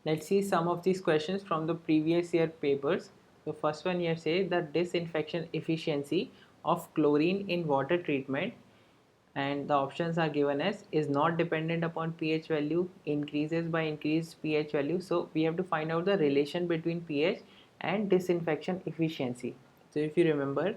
Let's see some of these questions from the previous year papers. The first one here says the disinfection efficiency of chlorine in water treatment, and the options are given as is not dependent upon pH value, increases by increased pH value. So we have to find out the relation between pH and disinfection efficiency. So if you remember,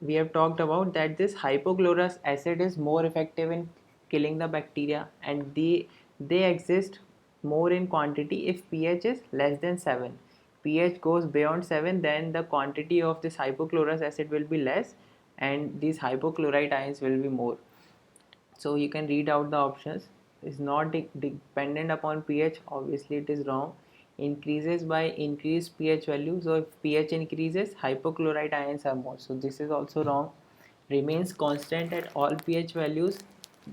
we have talked about that this hypochlorous acid is more effective in killing the bacteria, and they exist more in quantity if pH is less than 7. pH goes beyond 7, then the quantity of this hypochlorous acid will be less and these hypochlorite ions will be more. So you can read out the options. Is not dependent upon pH, obviously it is wrong. Increases by increased pH value, so if pH increases hypochlorite ions are more, so this is also wrong. Remains constant at all pH values,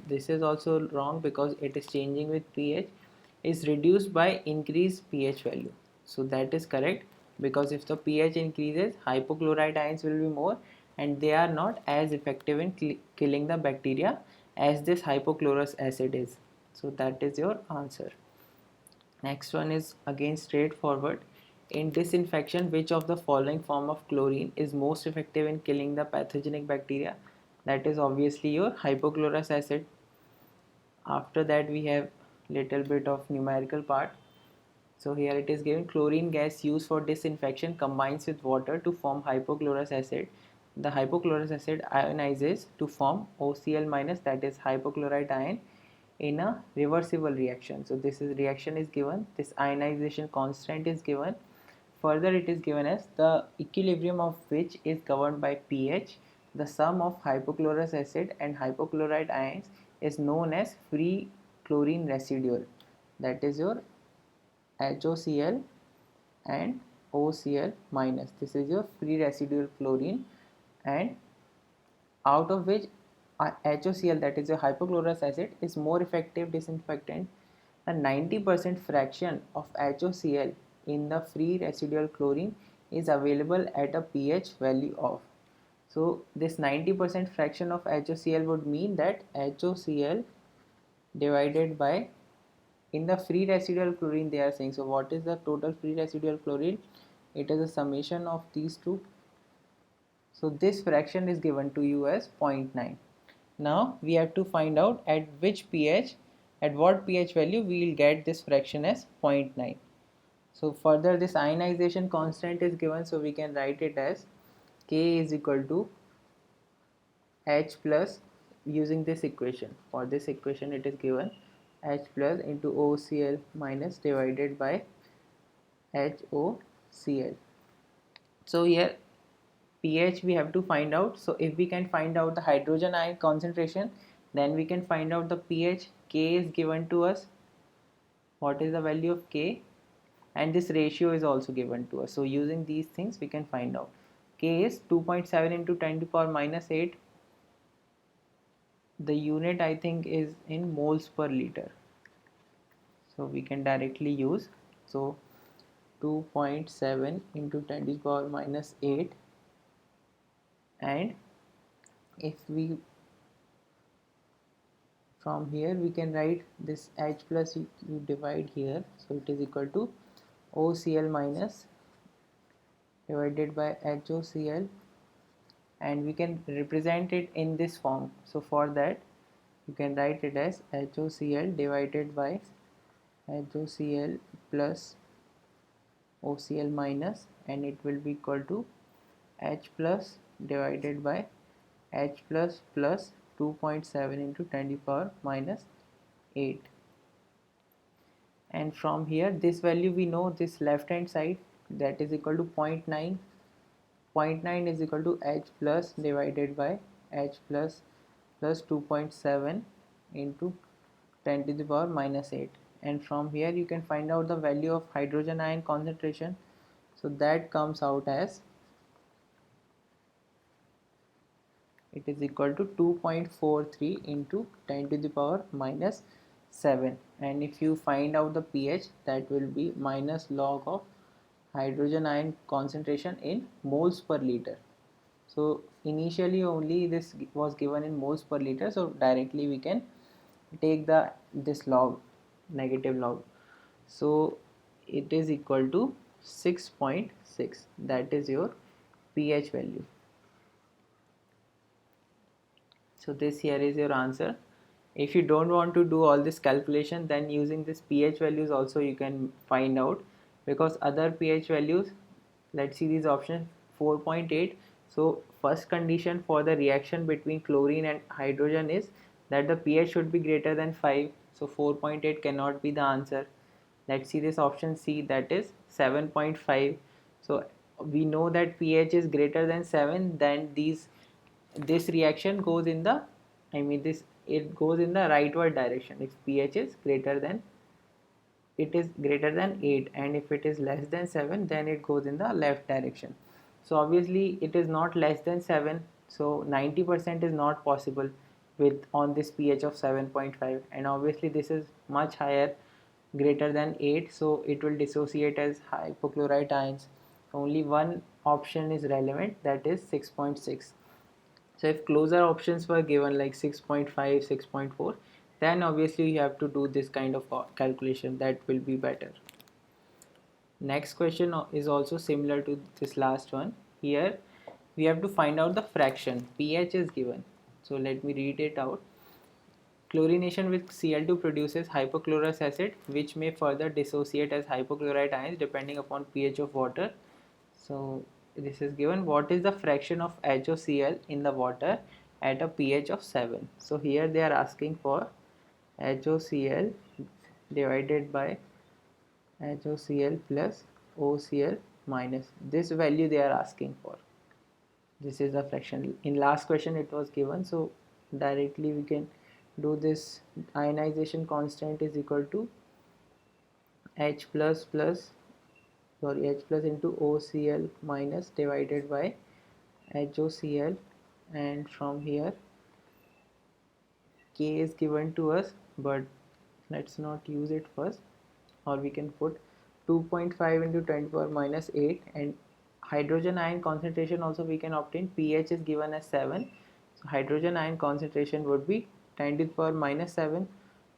this is also wrong because it is changing with pH. Is reduced by increased pH value, so that is correct, because if the pH increases hypochlorite ions will be more and they are not as effective in killing the bacteria as this hypochlorous acid is. So that is your answer. Next one is again straightforward. In disinfection, which of the following form of chlorine is most effective in killing the pathogenic bacteria? That is obviously your hypochlorous acid. After that we have little bit of numerical part. So here it is given chlorine gas used for disinfection combines with water to form hypochlorous acid. The hypochlorous acid ionizes to form OCl minus, that is hypochlorite ion, in a reversible reaction. So this is reaction is given, this ionization constant is given. Further it is given as the equilibrium of which is governed by pH. The sum of hypochlorous acid and hypochlorite ions is known as free chlorine residual. That is your HOCl and OCl minus. This is your free residual chlorine, and out of which HOCl, that is a hypochlorous acid, is more effective disinfectant. A 90% fraction of HOCl in the free residual chlorine is available at a pH value of. So this 90% fraction of HOCl would mean that HOCl divided by, in the free residual chlorine they are saying, so what is the total free residual chlorine? It is a summation of these two. So this fraction is given to you as 0.9. Now we have to find out at which pH, at what pH value we will get this fraction as 0.9. So further this ionization constant is given, so we can write it as K is equal to H plus, using this equation. For this equation it is given H plus into OCl minus divided by HOCl. So here pH we have to find out. So if we can find out the hydrogen ion concentration, then we can find out the pH. K is given to us. What is the value of K? And this ratio is also given to us. So using these things we can find out. K is 2.7 into 10 to the power minus 8. The unit I think is in moles per liter. So we can directly use. So 2.7 into 10 to the power minus 8, and if we, from here we can write this H plus, you divide here, so it is equal to OCl minus divided by HOCl, and we can represent it in this form. So for that you can write it as HOCl divided by HOCl plus OCl minus, and it will be equal to H plus divided by H plus plus 2.7 into 10 to the power minus 8. And from here this value we know, this left hand side, that is equal to 0.9. 0.9 is equal to H plus divided by H plus plus 2.7 into 10 to the power minus 8. And from here you can find out the value of hydrogen ion concentration. So that comes out as, it is equal to 2.43 into 10 to the power minus 7. And if you find out the pH, that will be minus log of hydrogen ion concentration in moles per liter. So initially only this was given in moles per liter, so directly we can take this log, negative log. So it is equal to 6.6. That is your pH value. So this here is your answer. If you don't want to do all this calculation, then using this pH values also you can find out, because other pH values, let's see these options. 4.8. so first condition for the reaction between chlorine and hydrogen is that the pH should be greater than 5, so 4.8 cannot be the answer. Let's see this option C, that is 7.5. so we know that pH is greater than 7, then this reaction goes in the, this, it goes in the rightward direction if pH is greater than, it is greater than 8, and if it is less than 7, then it goes in the left direction. So obviously it is not less than 7, so 90% is not possible with on this pH of 7.5, and obviously this is much higher, greater than 8, so it will dissociate as hypochlorite ions. Only one option is relevant, that is 6.6. so if closer options were given like 6.5, 6.4, then obviously you have to do this kind of calculation, that will be better. Next question is also similar to this last one. Here we have to find out the fraction. pH is given, so let me read it out. Chlorination with Cl2 produces hypochlorous acid, which may further dissociate as hypochlorite ions depending upon pH of water. So this is given. What is the fraction of HOCl in the water at a pH of 7? So here they are asking for HOCl divided by HOCl plus OCl minus. This value they are asking for. This is the fraction. In last question it was given, so directly we can do this. Ionization constant is equal to H plus into OCl minus divided by HOCl, and from here K is given to us, but let's not use it first, or we can put 2.5 into 10 to the power minus 8, and hydrogen ion concentration also we can obtain. pH is given as 7, so hydrogen ion concentration would be 10 to the power minus 7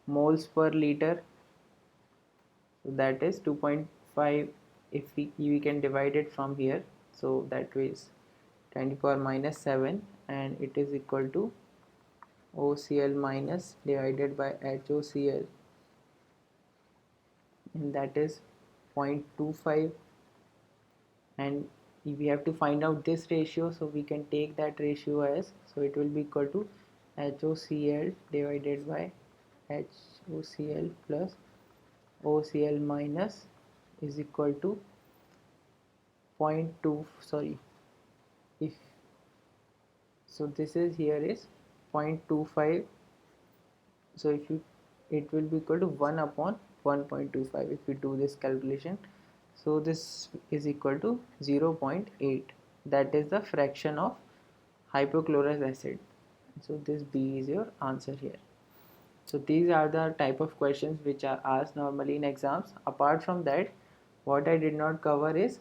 moles per liter, so that is 2.5. if we can divide it from here, so that is 10 to the power minus 7, and it is equal to OCl minus divided by HOCl, and that is 0.25, and we have to find out this ratio, so we can take that ratio as, so it will be equal to HOCl divided by HOCl plus OCl minus is equal to 0. 0.2, sorry, if so this is here is 0.25, so if you, it will be equal to 1 upon 1.25 if we do this calculation, so this is equal to 0.8. that is the fraction of hypochlorous acid, so this B is your answer here. So these are the type of questions which are asked normally in exams. Apart from that, what I did not cover is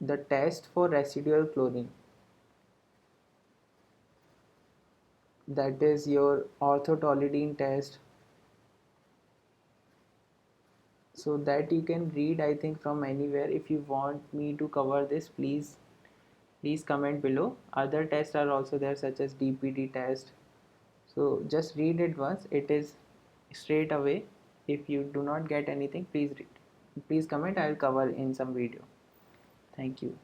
the test for residual chlorine, that is your orthotolidine test, so that you can read I think from anywhere. If you want me to cover this, please comment below. Other tests are also there, such as DPT test, so just read it once, it is straight away. If you do not get anything, please comment, I will cover in some video. Thank you.